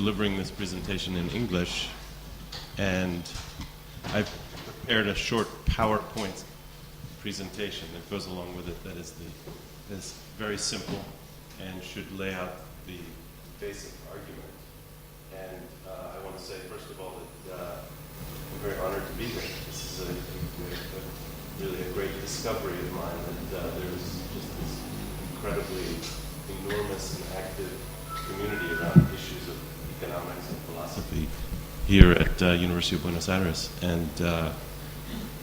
delivering this presentation in English, and I've prepared a short PowerPoint presentation that goes along with it that is very simple and should lay out the basic argument. And I want to say, first of all, that I'm very honored to be here. This is really a great discovery of mine, that there's just this incredibly enormous and active community around issues of economics and philosophy here at University of Buenos Aires. And the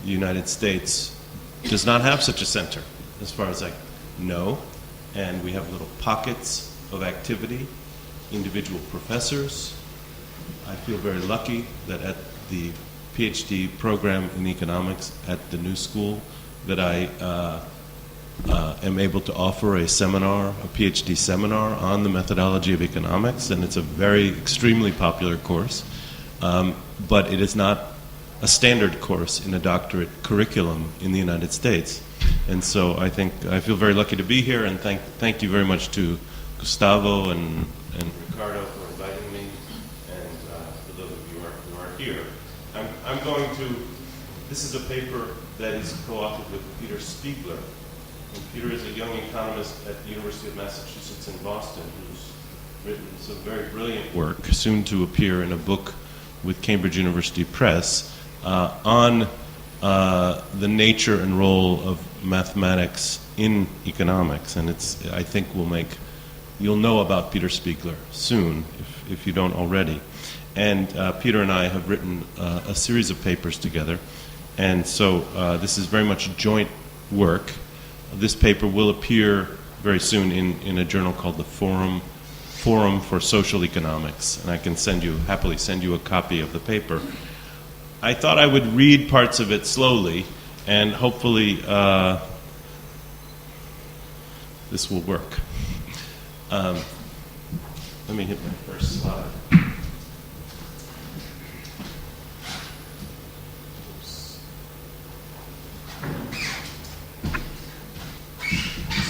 United States does not have such a center, as far as I know. And we have little pockets of activity, individual professors. I feel very lucky that at the PhD program in economics at the New School that I am able to offer a seminar, a PhD seminar on the methodology of economics, and it's a very extremely popular course, but it is not a standard course in a doctorate curriculum in the United States. And so I feel very lucky to be here, and thank you very much to Gustavo and Ricardo for inviting me, and for those of you who are here. I'm going to, this is a paper that is co-authored with Peter Spiegler. And Peter is a young economist at the University of Massachusetts in Boston who's written some very brilliant work, soon to appear in a book with Cambridge University Press, on the nature and role of mathematics in economics. And I think you'll know about Peter Spiegler soon, if you don't already. And Peter and I have written a series of papers together. And so this is very much joint work. This paper will appear very soon in a journal called the Forum for Social Economics. And I can happily send you a copy of the paper. I thought I would read parts of it slowly, and hopefully this will work. Let me hit my first slide.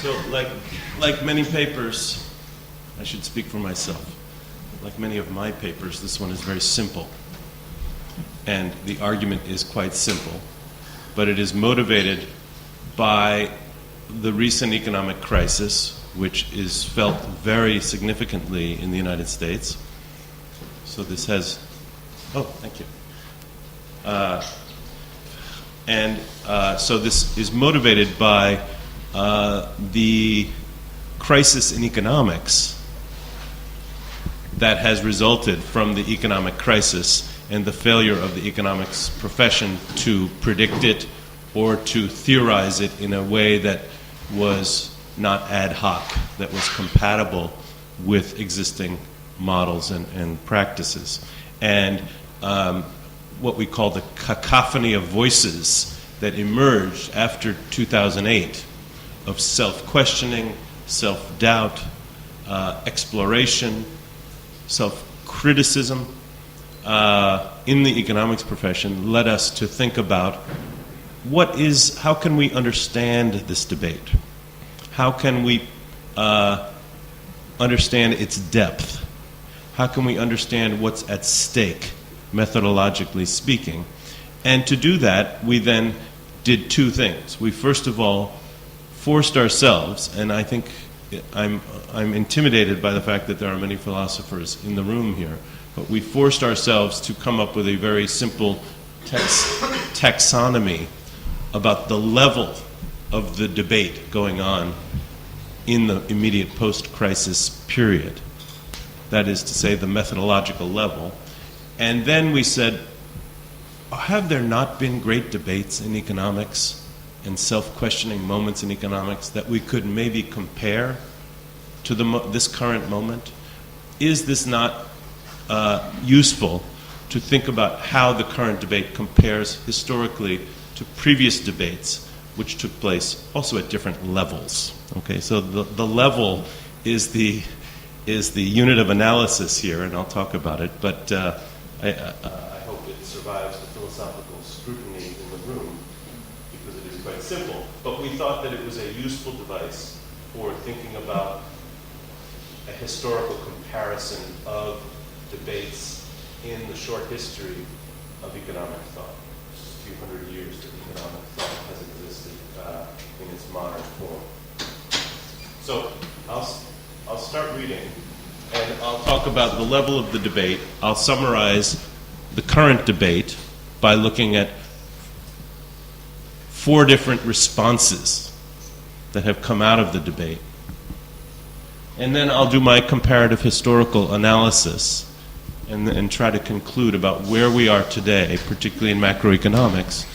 So, like many papers, I should speak for myself. Like many of my papers, this one is very simple. And the argument is quite simple, but it is motivated by the recent economic crisis, which is felt very significantly in the United States. So this has, thank you. So this is motivated by the crisis in economics that has resulted from the economic crisis and the failure of the economics profession to predict it or to theorize it in a way that was not ad hoc, that was compatible with existing models and practices. And what we call the cacophony of voices that emerged after 2008 of self-questioning, self-doubt, exploration, self-criticism, in the economics profession led us to think about how can we understand this debate? How can we understand its depth? How can we understand what's at stake, methodologically speaking? And to do that, we then did two things. We first of all forced ourselves, and I think I'm intimidated by the fact that there are many philosophers in the room here, but we forced ourselves to come up with a very simple taxonomy about the level of the debate going on in the immediate post-crisis period. That is to say, the methodological level. And then we said, have there not been great debates in economics and self-questioning moments in economics that we could maybe compare to this current moment? Is this not useful to think about how the current debate compares historically to previous debates which took place also at different levels? Okay, so the level is the unit of analysis here, and I'll talk about it, but I hope it survives the philosophical scrutiny in the room because it is quite simple. But we thought that it was a useful device for thinking about a historical comparison of debates in the short history of economic thought. Just a few hundred years that economic thought has existed in its modern form. So I'll start reading, and I'll talk about the level of the debate. I'll summarize the current debate by looking at 4 different responses that have come out of the debate. And then I'll do my comparative historical analysis and try to conclude about where we are today, particularly in macroeconomics,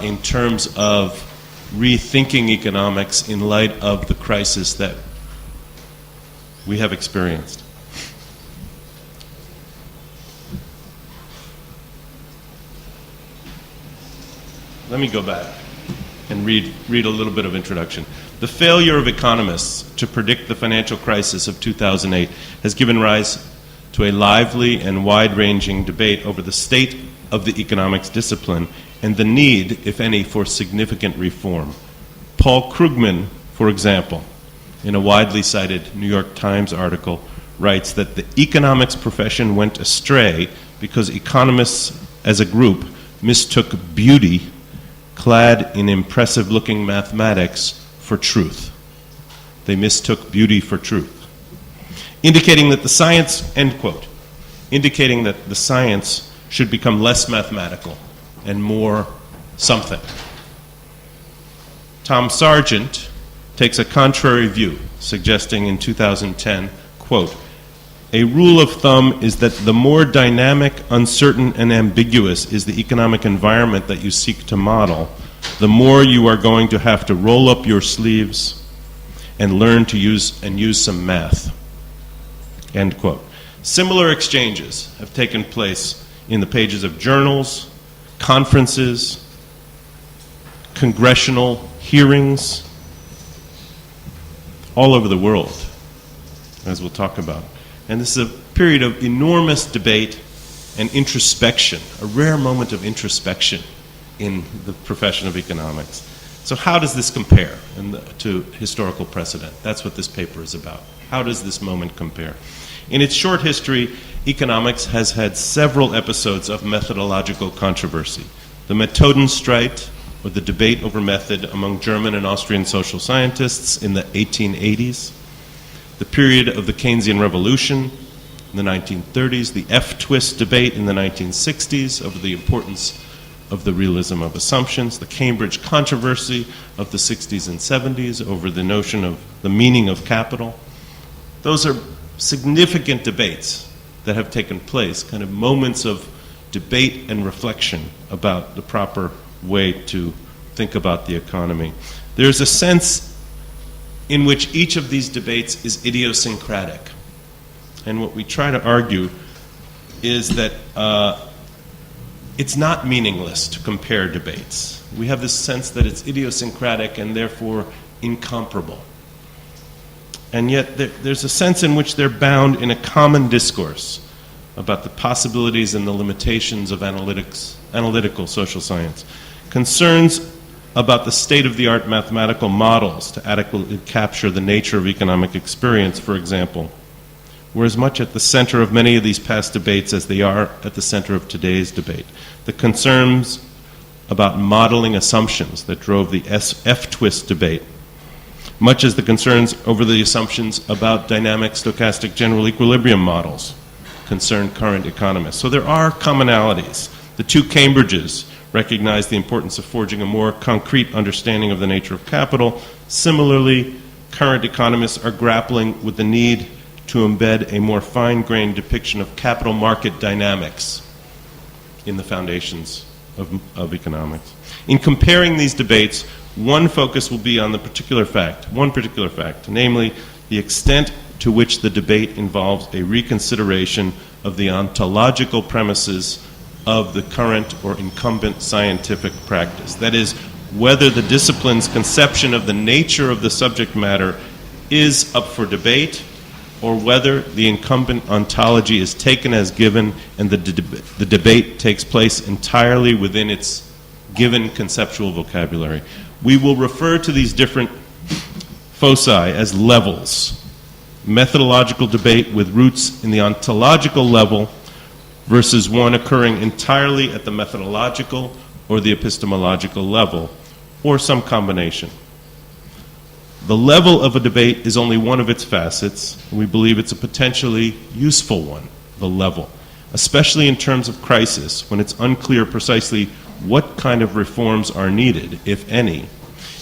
in terms of rethinking economics in light of the crisis that we have experienced. Let me go back and read a little bit of introduction. The failure of economists to predict the financial crisis of 2008 has given rise to a lively and wide-ranging debate over the state of the economics discipline and the need, if any, for significant reform. Paul Krugman, for example, in a widely cited New York Times article, writes that the economics profession went astray because economists as a group mistook beauty clad in impressive-looking mathematics for truth. They mistook beauty for truth. Indicating that the science, end quote, indicating that the science should become less mathematical and more something. Tom Sargent takes a contrary view, suggesting in 2010, quote, a rule of thumb is that the more dynamic, uncertain, and ambiguous is the economic environment that you seek to model, the more you are going to have to roll up your sleeves and learn to use some math. End quote. Similar exchanges have taken place in the pages of journals, conferences, congressional hearings, all over the world, as we'll talk about. And this is a period of enormous debate and introspection, a rare moment of introspection in the profession of economics. So how does this compare to historical precedent? That's what this paper is about. How does this moment compare? In its short history, economics has had several episodes of methodological controversy. The Methodenstreit, or the debate over method among German and Austrian social scientists in the 1880s, the period of the Keynesian Revolution in the 1930s, the F-twist debate in the 1960s over the importance of the realism of assumptions, the Cambridge controversy of the 60s and 70s over the notion of the meaning of capital. Those are significant debates that have taken place, kind of moments of debate and reflection about the proper way to think about the economy. There's a sense in which each of these debates is idiosyncratic. And what we try to argue is that it's not meaningless to compare debates. We have this sense that it's idiosyncratic and therefore incomparable. And yet there's a sense in which they're bound in a common discourse about the possibilities and the limitations of analytical social science. Concerns about the state-of-the-art mathematical models to adequately capture the nature of economic experience, for example, were as much at the center of many of these past debates as they are at the center of today's debate. The concerns about modeling assumptions that drove the F-twist debate, much as the concerns over the assumptions about dynamic stochastic general equilibrium models concern current economists. So there are commonalities. The two Cambridges recognize the importance of forging a more concrete understanding of the nature of capital. Similarly, current economists are grappling with the need to embed a more fine-grained depiction of capital market dynamics in the foundations of economics. In comparing these debates, one focus will be on one particular fact, namely the extent to which the debate involves a reconsideration of the ontological premises of the current or incumbent scientific practice. That is, whether the discipline's conception of the nature of the subject matter is up for debate, or whether the incumbent ontology is taken as given and the debate takes place entirely within its given conceptual vocabulary. We will refer to these different foci as levels methodological debate with roots in the ontological level versus one occurring entirely at the methodological or the epistemological level, or some combination. The level of a debate is only one of its facets, and we believe it's a potentially useful one, the level, especially in terms of crisis, when it's unclear precisely what kind of reforms are needed, if any.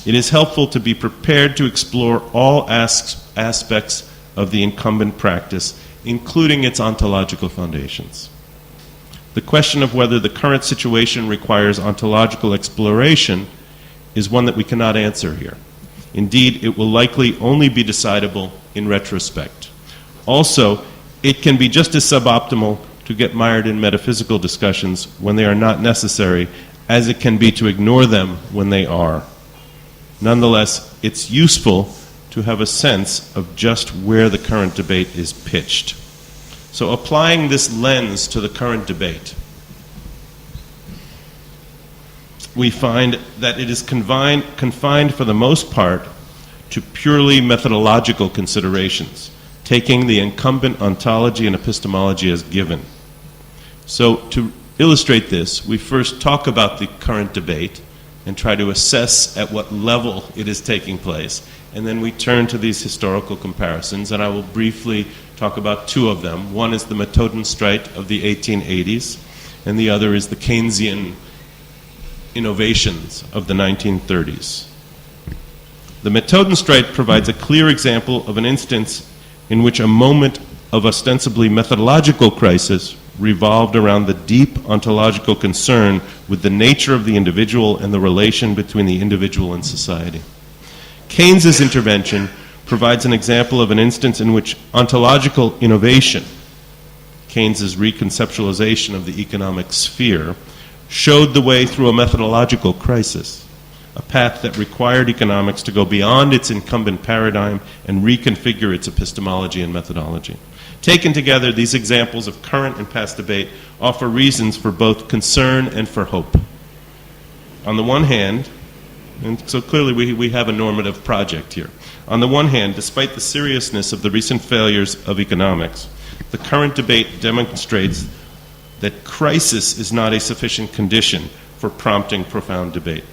It is helpful to be prepared to explore all aspects of the incumbent practice, including its ontological foundations. The question of whether the current situation requires ontological exploration is one that we cannot answer here. Indeed, it will likely only be decidable in retrospect. Also, it can be just as suboptimal to get mired in metaphysical discussions when they are not necessary as it can be to ignore them when they are. Nonetheless, it's useful to have a sense of just where the current debate is pitched. So applying this lens to the current debate, we find that it is confined for the most part to purely methodological considerations, taking the incumbent ontology and epistemology as given. So to illustrate this, we first talk about the current debate and try to assess at what level it is taking place. And then we turn to these historical comparisons, and I will briefly talk about two of them. One is the Methodenstreit of the 1880s, and the other is the Keynesian innovations of the 1930s. The Methodenstreit provides a clear example of an instance in which a moment of ostensibly methodological crisis revolved around the deep ontological concern with the nature of the individual and the relation between the individual and society. Keynes's intervention provides an example of an instance in which ontological innovation, Keynes's reconceptualization of the economic sphere, showed the way through a methodological crisis, a path that required economics to go beyond its incumbent paradigm and reconfigure its epistemology and methodology. Taken together, these examples of current and past debate offer reasons for both concern and for hope. On the one hand, and so clearly we have a normative project here. On the one hand, despite the seriousness of the recent failures of economics, the current debate demonstrates that crisis is not a sufficient condition for prompting profound debate.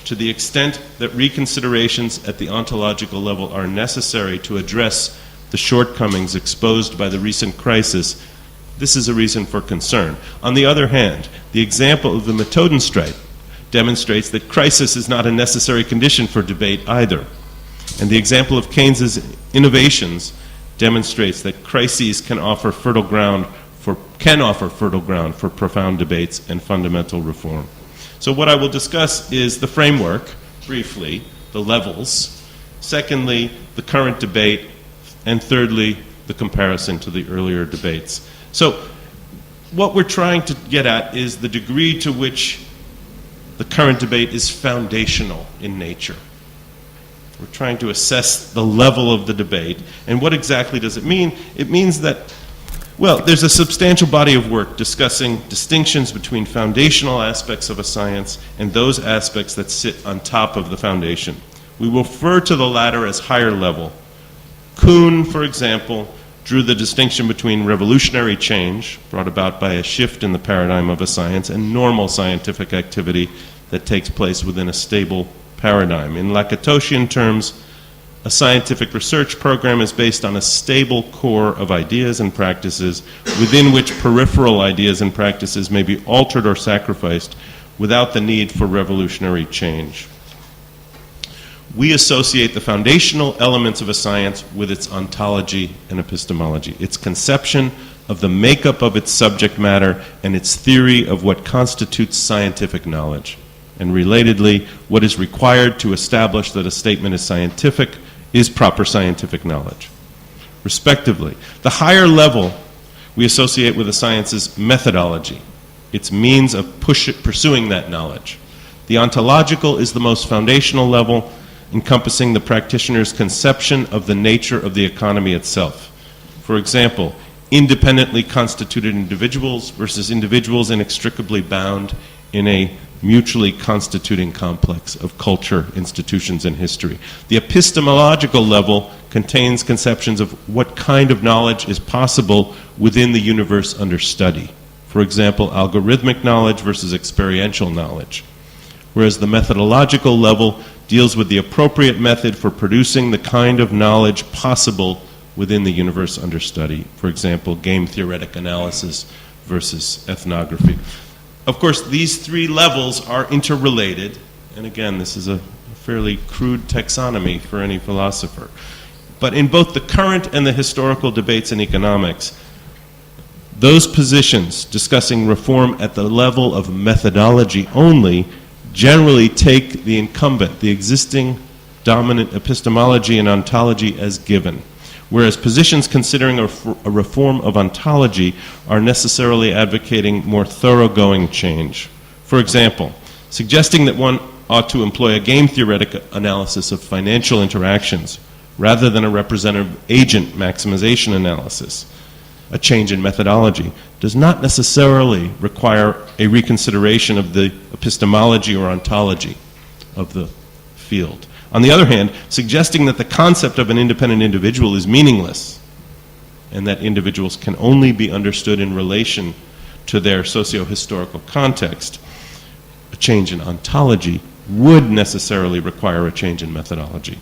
To the extent that reconsiderations at the ontological level are necessary to address the shortcomings exposed by the recent crisis, this is a reason for concern. On the other hand, the example of the Methodenstreit demonstrates that crisis is not a necessary condition for debate either. And the example of Keynes's innovations demonstrates that crises can offer fertile ground for profound debates and fundamental reform. So what I will discuss is the framework, briefly, the levels, secondly, the current debate, and thirdly, the comparison to the earlier debates. So what we're trying to get at is the degree to which the current debate is foundational in nature. We're trying to assess the level of the debate. And what exactly does it mean? It means that, well, there's a substantial body of work discussing distinctions between foundational aspects of a science and those aspects that sit on top of the foundation. We will refer to the latter as higher level. Kuhn, for example, drew the distinction between revolutionary change, brought about by a shift in the paradigm of a science, and normal scientific activity that takes place within a stable paradigm. In Lakatoshian terms, a scientific research program is based on a stable core of ideas and practices within which peripheral ideas and practices may be altered or sacrificed without the need for revolutionary change. We associate the foundational elements of a science with its ontology and epistemology, its conception of the makeup of its subject matter and its theory of what constitutes scientific knowledge, and relatedly, what is required to establish that a statement is scientific is proper scientific knowledge. Respectively, the higher level we associate with a science's methodology, its means of pursuing that knowledge. The ontological is the most foundational level, encompassing the practitioner's conception of the nature of the economy itself. For example, independently constituted individuals versus individuals inextricably bound in a mutually constituting complex of culture, institutions, and history. The epistemological level contains conceptions of what kind of knowledge is possible within the universe under study. For example, algorithmic knowledge versus experiential knowledge. Whereas the methodological level deals with the appropriate method for producing the kind of knowledge possible within the universe under study. For example, game theoretic analysis versus ethnography. Of course, these three levels are interrelated, and again, this is a fairly crude taxonomy for any philosopher. But in both the current and the historical debates in economics, those positions discussing reform at the level of methodology only generally take the incumbent, the existing dominant epistemology and ontology as given, whereas positions considering a reform of ontology are necessarily advocating more thoroughgoing change. For example, suggesting that one ought to employ a game theoretic analysis of financial interactions rather than a representative agent maximization analysis, a change in methodology, does not necessarily require a reconsideration of the epistemology or ontology of the field. On the other hand, suggesting that the concept of an independent individual is meaningless and that individuals can only be understood in relation to their socio-historical context, a change in ontology would necessarily require a change in methodology.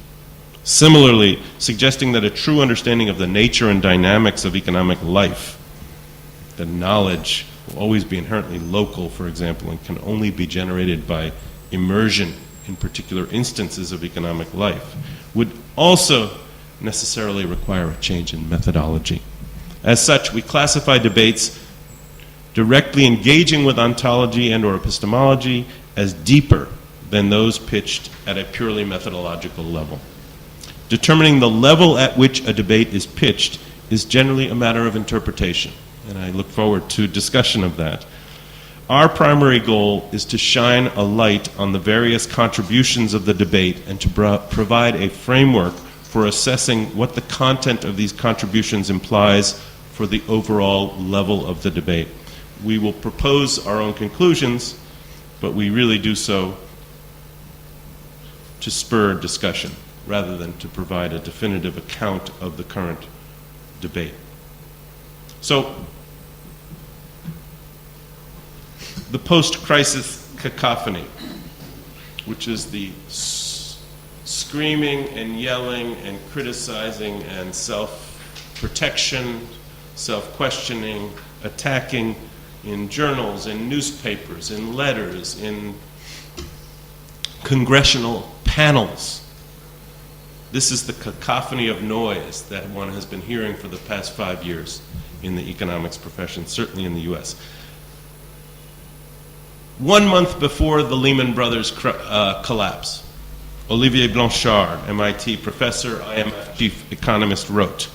Similarly, suggesting that a true understanding of the nature and dynamics of economic life, that knowledge will always be inherently local, for example, and can only be generated by immersion in particular instances of economic life, would also necessarily require a change in methodology. As such, we classify debates directly engaging with ontology and or epistemology as deeper than those pitched at a purely methodological level. Determining the level at which a debate is pitched is generally a matter of interpretation, and I look forward to discussion of that. Our primary goal is to shine a light on the various contributions of the debate and to provide a framework for assessing what the content of these contributions implies for the overall level of the debate. We will propose our own conclusions, but we really do so to spur discussion rather than to provide a definitive account of the current debate. So, the post-crisis cacophony, which is the screaming and yelling and criticizing and self-protection, self-questioning, attacking in journals, in newspapers, in letters, in congressional panels. This is the cacophony of noise that one has been hearing for the past 5 years in the economics profession, certainly in the U.S. 1 month before the Lehman Brothers collapse, Olivier Blanchard, MIT professor, IMF chief economist, wrote,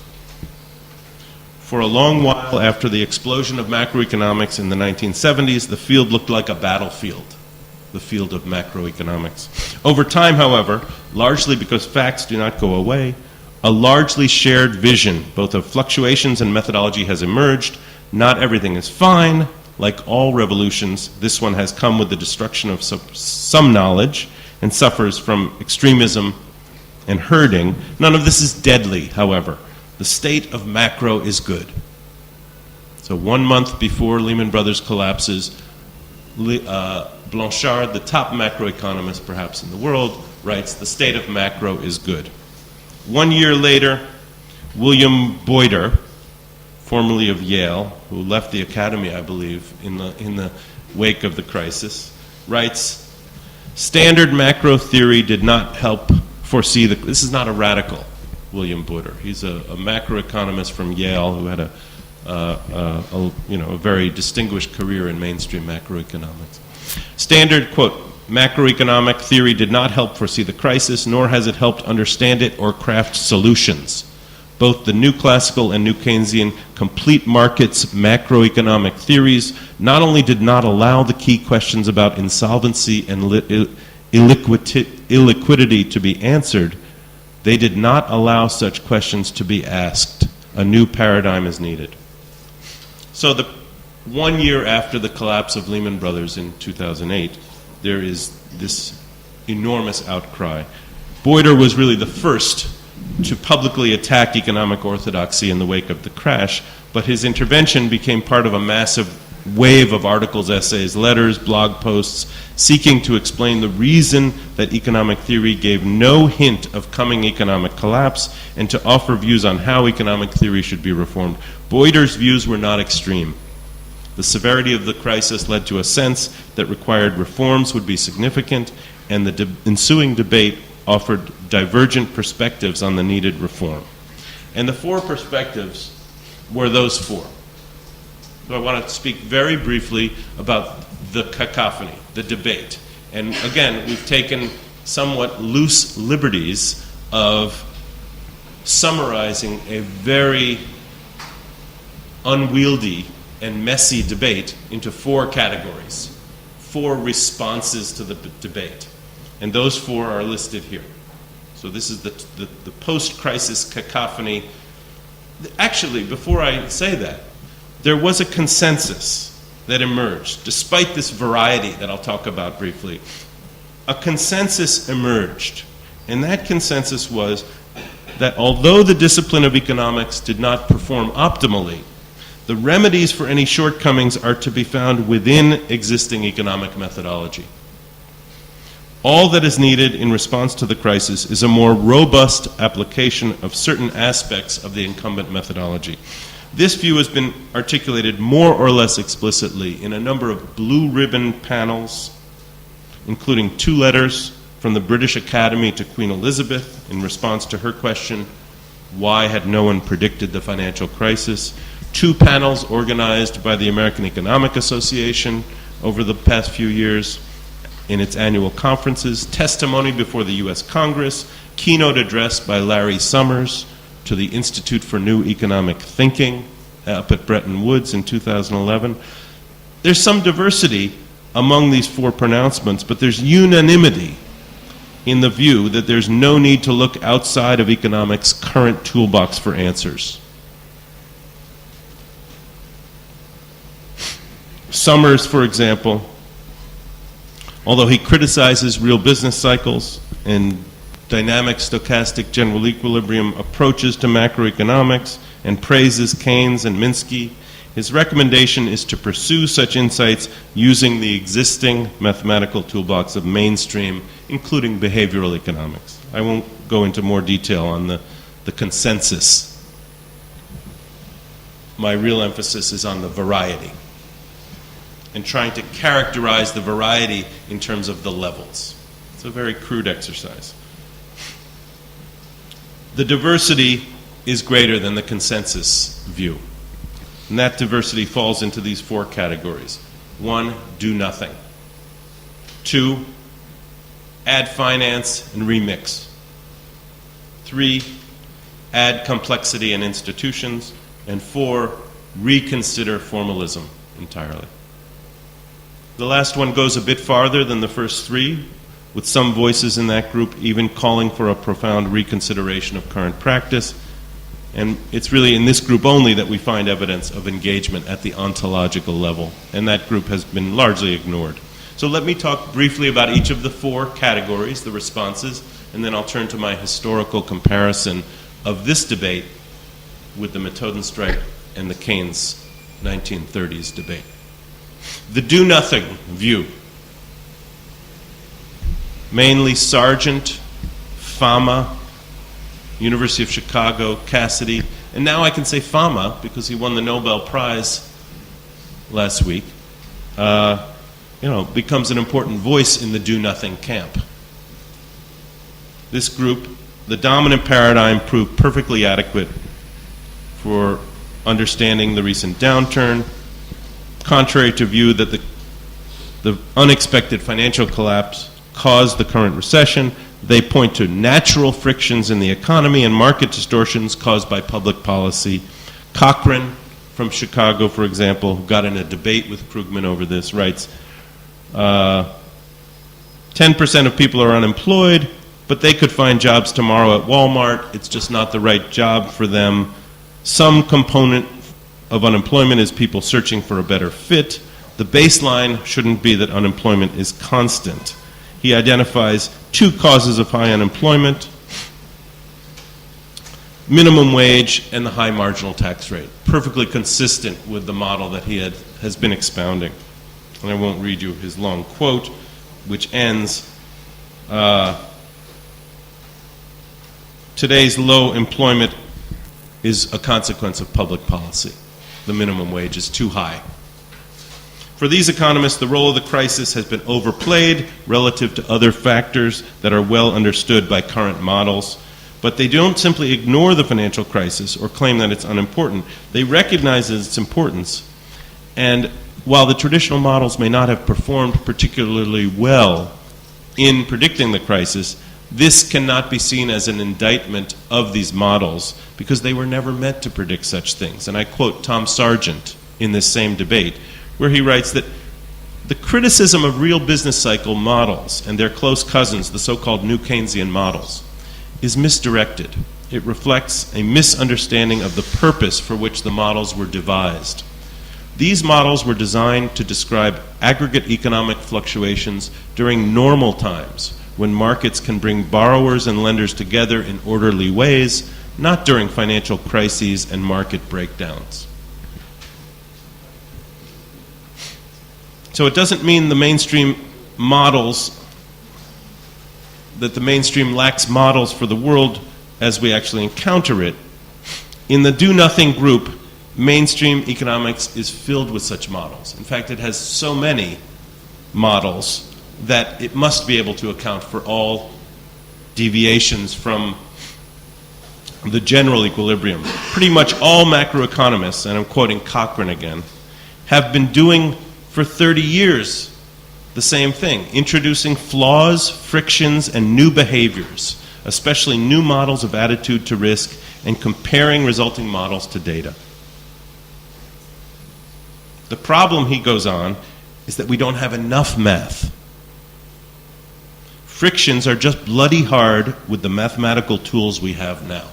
"For a long while after the explosion of macroeconomics in the 1970s, the field looked like a battlefield, the field of macroeconomics. Over time, however, largely because facts do not go away, a largely shared vision, both of fluctuations and methodology, has emerged. Not everything is fine. Like all revolutions, this one has come with the destruction of some knowledge and suffers from extremism and herding. None of this is deadly, however. The state of macro is good." So 1 month before Lehman Brothers collapses, Blanchard, the top macroeconomist perhaps in the world, writes, "The state of macro is good." 1 year later, William Boyder, formerly of Yale, who left the academy, I believe, in the wake of the crisis, writes, "Standard macro theory did not help foresee the..." This is not a radical, William Boyder. He's a macroeconomist from Yale who had a very distinguished career in mainstream macroeconomics. Standard, quote, "Macroeconomic theory did not help foresee the crisis, nor has it helped understand it or craft solutions. Both the new classical and new Keynesian complete markets macroeconomic theories not only did not allow the key questions about insolvency and illiquidity to be answered, they did not allow such questions to be asked. A new paradigm is needed." So 1 year after the collapse of Lehman Brothers in 2008, there is this enormous outcry. Boyder was really the first to publicly attack economic orthodoxy in the wake of the crash, but his intervention became part of a massive wave of articles, essays, letters, blog posts, seeking to explain the reason that economic theory gave no hint of coming economic collapse, and to offer views on how economic theory should be reformed. Boyder's views were not extreme. The severity of the crisis led to a sense that required reforms would be significant, and the ensuing debate offered divergent perspectives on the needed reform. And the four perspectives were those four. So I want to speak very briefly about the cacophony, the debate. And again, we've taken somewhat loose liberties of summarizing a very unwieldy and messy debate into four categories, four responses to the debate. And those four are listed here. So this is the post-crisis cacophony. Actually, before I say that, there was a consensus that emerged, despite this variety that I'll talk about briefly. A consensus emerged, and that consensus was that although the discipline of economics did not perform optimally, the remedies for any shortcomings are to be found within existing economic methodology. All that is needed in response to the crisis is a more robust application of certain aspects of the incumbent methodology. This view has been articulated more or less explicitly in a number of blue ribbon panels, including 2 letters from the British Academy to Queen Elizabeth in response to her question, why had no one predicted the financial crisis? 2 panels organized by the American Economic Association over the past few years in its annual conferences, testimony before the U.S. Congress, keynote address by Larry Summers to the Institute for New Economic Thinking up at Bretton Woods in 2011. There's some diversity among these 4 pronouncements, but there's unanimity in the view that there's no need to look outside of economics' current toolbox for answers. Summers, for example, although he criticizes real business cycles and dynamic stochastic general equilibrium approaches to macroeconomics and praises Keynes and Minsky, his recommendation is to pursue such insights using the existing mathematical toolbox of mainstream, including behavioral economics. I won't go into more detail on the consensus. My real emphasis is on the variety and trying to characterize the variety in terms of the levels. It's a very crude exercise. The diversity is greater than the consensus view. And that diversity falls into these 4 categories. 1, do nothing. 2, add finance and remix. 3, add complexity and institutions. And 4, reconsider formalism entirely. The last one goes a bit farther than the first 3, with some voices in that group even calling for a profound reconsideration of current practice. And it's really in this group only that we find evidence of engagement at the ontological level, and that group has been largely ignored. So let me talk briefly about each of the 4 categories, the responses, and then I'll turn to my historical comparison of this debate with the Methodenstreit and the Keynes 1930s debate. The do-nothing view. Mainly Sargent, Fama, University of Chicago, Cassidy, and now I can say Fama because he won the Nobel Prize last week, becomes an important voice in the do-nothing camp. This group, the dominant paradigm proved perfectly adequate for understanding the recent downturn, contrary to view that the unexpected financial collapse caused the current recession. They point to natural frictions in the economy and market distortions caused by public policy. Cochrane from Chicago, for example, who got in a debate with Krugman over this, writes, 10% of people are unemployed, but they could find jobs tomorrow at Walmart. It's just not the right job for them. Some component of unemployment is people searching for a better fit. The baseline shouldn't be that unemployment is constant. He identifies 2 causes of high unemployment. minimum wage and the high marginal tax rate, perfectly consistent with the model that he has been expounding. And I won't read you his long quote, which ends, today's low employment is a consequence of public policy. The minimum wage is too high. For these economists, the role of the crisis has been overplayed relative to other factors that are well understood by current models. But they don't simply ignore the financial crisis or claim that it's unimportant. They recognize its importance. And while the traditional models may not have performed particularly well in predicting the crisis, this cannot be seen as an indictment of these models because they were never meant to predict such things. And I quote Tom Sargent in this same debate, where he writes that the criticism of real business cycle models and their close cousins, the so-called new Keynesian models, is misdirected. It reflects a misunderstanding of the purpose for which the models were devised. These models were designed to describe aggregate economic fluctuations during normal times, when markets can bring borrowers and lenders together in orderly ways, not during financial crises and market breakdowns. So it doesn't mean the mainstream models, that the mainstream lacks models for the world as we actually encounter it. In the do-nothing group, mainstream economics is filled with such models. In fact, it has so many models that it must be able to account for all deviations from the general equilibrium. Pretty much all macroeconomists, and I'm quoting Cochrane again, have been doing for 30 years the same thing, introducing flaws, frictions, and new behaviors, especially new models of attitude to risk, and comparing resulting models to data. The problem, he goes on, is that we don't have enough math. Frictions are just bloody hard with the mathematical tools we have now.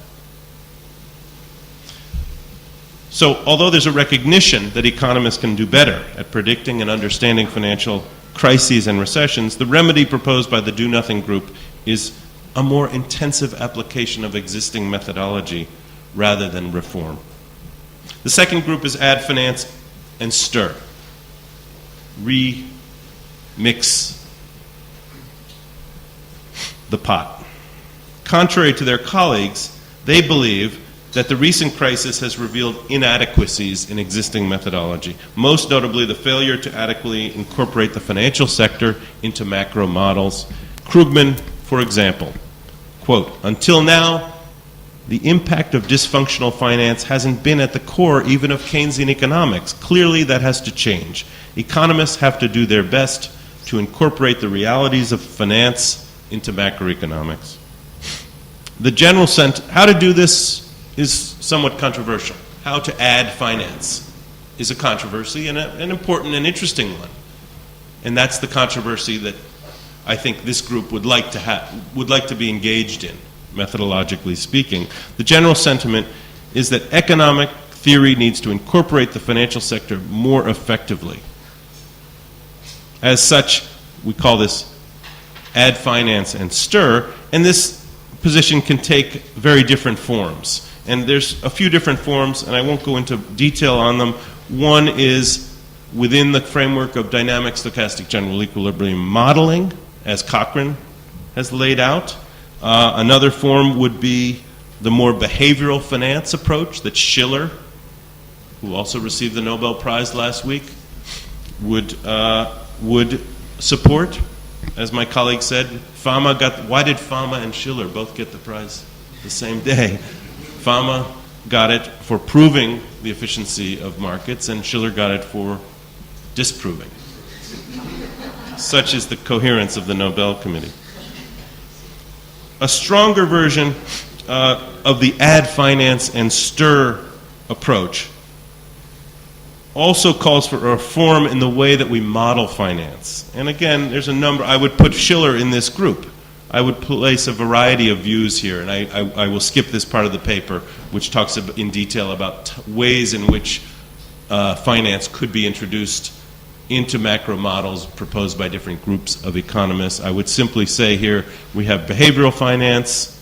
So, although there's a recognition that economists can do better at predicting and understanding financial crises and recessions, the remedy proposed by the Do-Nothing Group is a more intensive application of existing methodology rather than reform. The second group is add finance and stir. Remix the pot. Contrary to their colleagues, they believe that the recent crisis has revealed inadequacies in existing methodology, most notably the failure to adequately incorporate the financial sector into macro models. Krugman, for example, quote, "Until now, the impact of dysfunctional finance hasn't been at the core even of Keynesian economics. Clearly, that has to change. Economists have to do their best to incorporate the realities of finance into macroeconomics." The general sense, how to do this is somewhat controversial. How to add finance is a controversy and an important and interesting one. And that's the controversy that I think this group would like to be engaged in, methodologically speaking. The general sentiment is that economic theory needs to incorporate the financial sector more effectively. As such, we call this add finance and stir, and this position can take very different forms. And there's a few different forms, and I won't go into detail on them. One is within the framework of dynamic stochastic general equilibrium modeling, as Cochrane has laid out. Another form would be the more behavioral finance approach that Shiller, who also received the Nobel Prize last week, would support. As my colleague said, why did Fama and Shiller both get the prize the same day? Fama got it for proving the efficiency of markets, and Shiller got it for disproving. Such is the coherence of the Nobel Committee. A stronger version of the add finance and stir approach also calls for a reform in the way that we model finance. And again, there's a number. I would put Shiller in this group. I would place a variety of views here, and I will skip this part of the paper, which talks in detail about ways in which finance could be introduced into macro models proposed by different groups of economists. I would simply say here we have behavioral finance,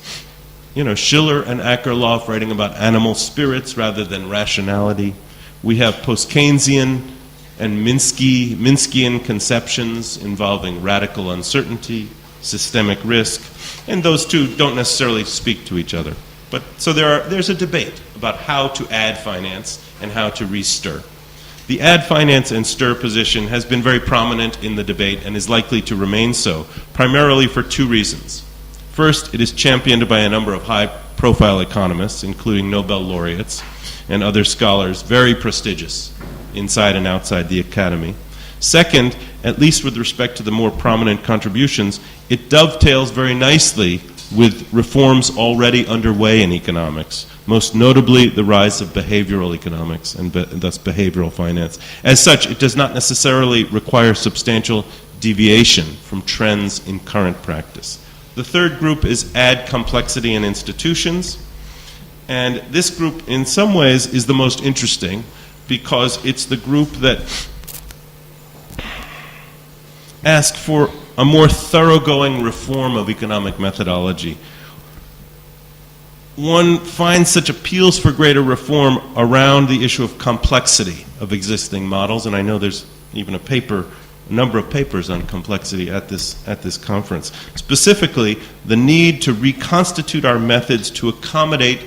Schiller and Akerlof writing about animal spirits rather than rationality. We have post-Keynesian and Minskian conceptions involving radical uncertainty, systemic risk, and those two don't necessarily speak to each other. But so there's a debate about how to add finance and how to re-stir. The add finance and stir position has been very prominent in the debate and is likely to remain so, primarily for two reasons. First, it is championed by a number of high-profile economists, including Nobel laureates and other scholars, very prestigious inside and outside the academy. Second, at least with respect to the more prominent contributions, it dovetails very nicely with reforms already underway in economics, most notably the rise of behavioral economics and thus behavioral finance. As such, it does not necessarily require substantial deviation from trends in current practice. The third group is add complexity in institutions, and this group in some ways is the most interesting because it's the group that asks for a more thoroughgoing reform of economic methodology. One finds such appeals for greater reform around the issue of complexity of existing models, and I know there's even a number of papers on complexity at this conference. Specifically, the need to reconstitute our methods to accommodate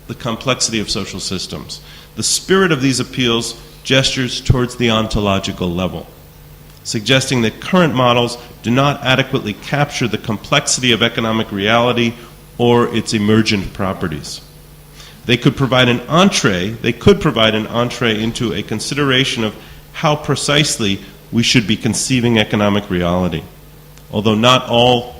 the complexity of social systems. The spirit of these appeals gestures towards the ontological level, suggesting that current models do not adequately capture the complexity of economic reality or its emergent properties. They could provide an entree into a consideration of how precisely we should be conceiving economic reality. Although not all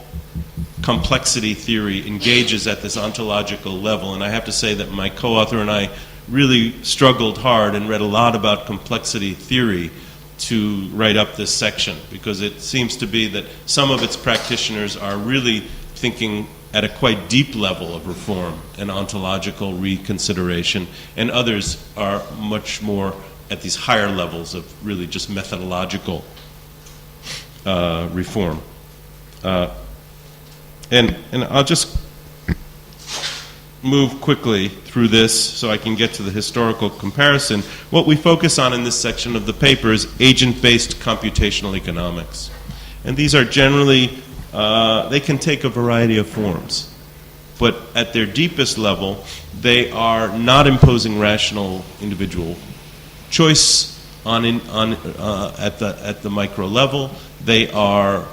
complexity theory engages at this ontological level, and I have to say that my co-author and I really struggled hard and read a lot about complexity theory to write up this section, because it seems to be that some of its practitioners are really thinking at a quite deep level of reform and ontological reconsideration, and others are much more at these higher levels of really just methodological reform. And I'll just move quickly through this so I can get to the historical comparison. What we focus on in this section of the paper is agent-based computational economics. And these are generally, they can take a variety of forms. But at their deepest level, they are not imposing rational individual choice at the micro level. They are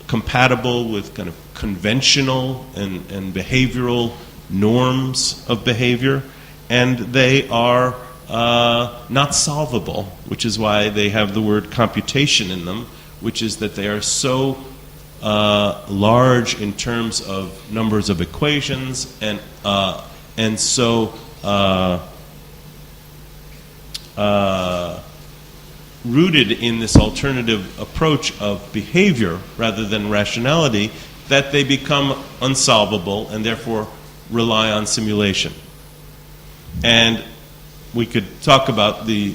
compatible with kind of conventional and behavioral norms of behavior, and they are not solvable, which is why they have the word computation in them, which is that they are so large in terms of numbers of equations and so rooted in this alternative approach of behavior rather than rationality that they become unsolvable and therefore rely on simulation. And we could talk about the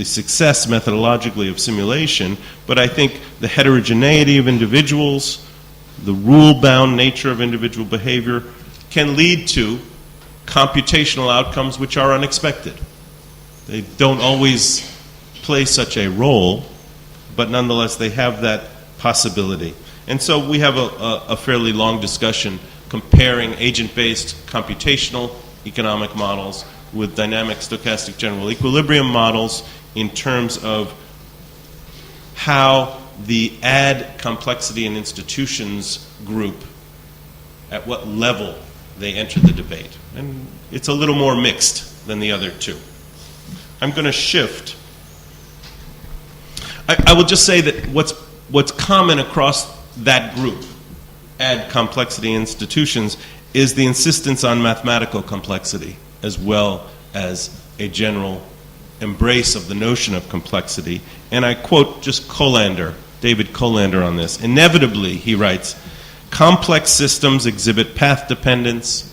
success methodologically of simulation, but I think the heterogeneity of individuals, the rule-bound nature of individual behavior can lead to computational outcomes which are unexpected. They don't always play such a role, but nonetheless they have that possibility. And so we have a fairly long discussion comparing agent-based computational economic models with dynamic stochastic general equilibrium models in terms of how the add complexity in institutions group, at what level they enter the debate. And it's a little more mixed than the other two. I'm going to shift. I will just say that what's common across that group, add complexity institutions, is the insistence on mathematical complexity as well as a general embrace of the notion of complexity. And I quote just David Colander on this. Inevitably, he writes, complex systems exhibit path dependence,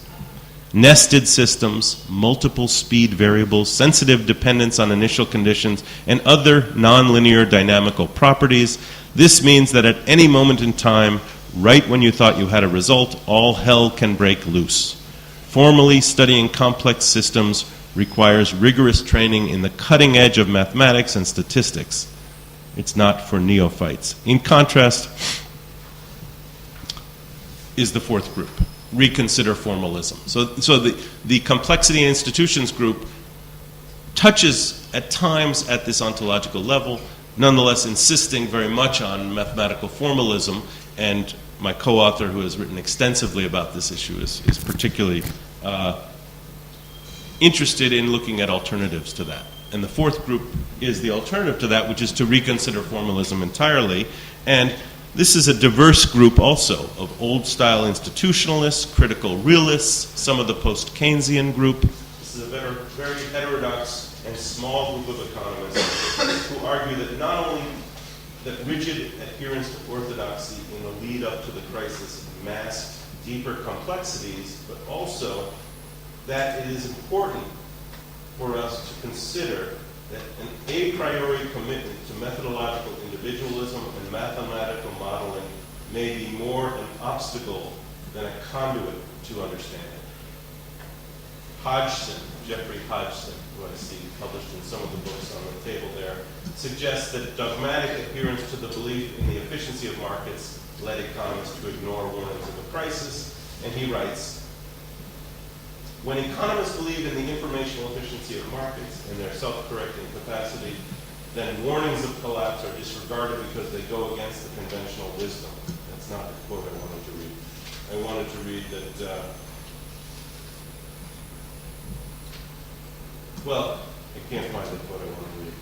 nested systems, multiple speed variables, sensitive dependence on initial conditions, and other nonlinear dynamical properties. This means that at any moment in time, Right when you thought you had a result, all hell can break loose. Formally studying complex systems requires rigorous training in the cutting edge of mathematics and statistics. It's not for neophytes. In contrast is the fourth group, reconsider formalism. So the complexity institutions group touches at times at this ontological level, nonetheless insisting very much on mathematical formalism, and my co-author, who has written extensively about this issue, is particularly interested in looking at alternatives to that. And the fourth group is the alternative to that, which is to reconsider formalism entirely. And this is a diverse group also of old-style institutionalists, critical realists, some of the post-Keynesian group. This is a very heterodox and small group of economists who argue that not only that rigid adherence to orthodoxy in the lead-up to the crisis masked deeper complexities, but also that it is important for us to consider that an a priori commitment to methodological individualism and mathematical modeling may be more an obstacle than a conduit to understanding. Jeffrey Hodgson, who I see published in some of the books on the table there, suggests that dogmatic adherence to the belief in the efficiency of markets led economists to ignore warnings of a crisis, and he writes, when economists believe in the informational efficiency of markets and their self-correcting capacity, then warnings of collapse are disregarded because they go against the conventional wisdom. That's not the quote I wanted to read. I wanted to read that, well, I can't find the quote I want to read.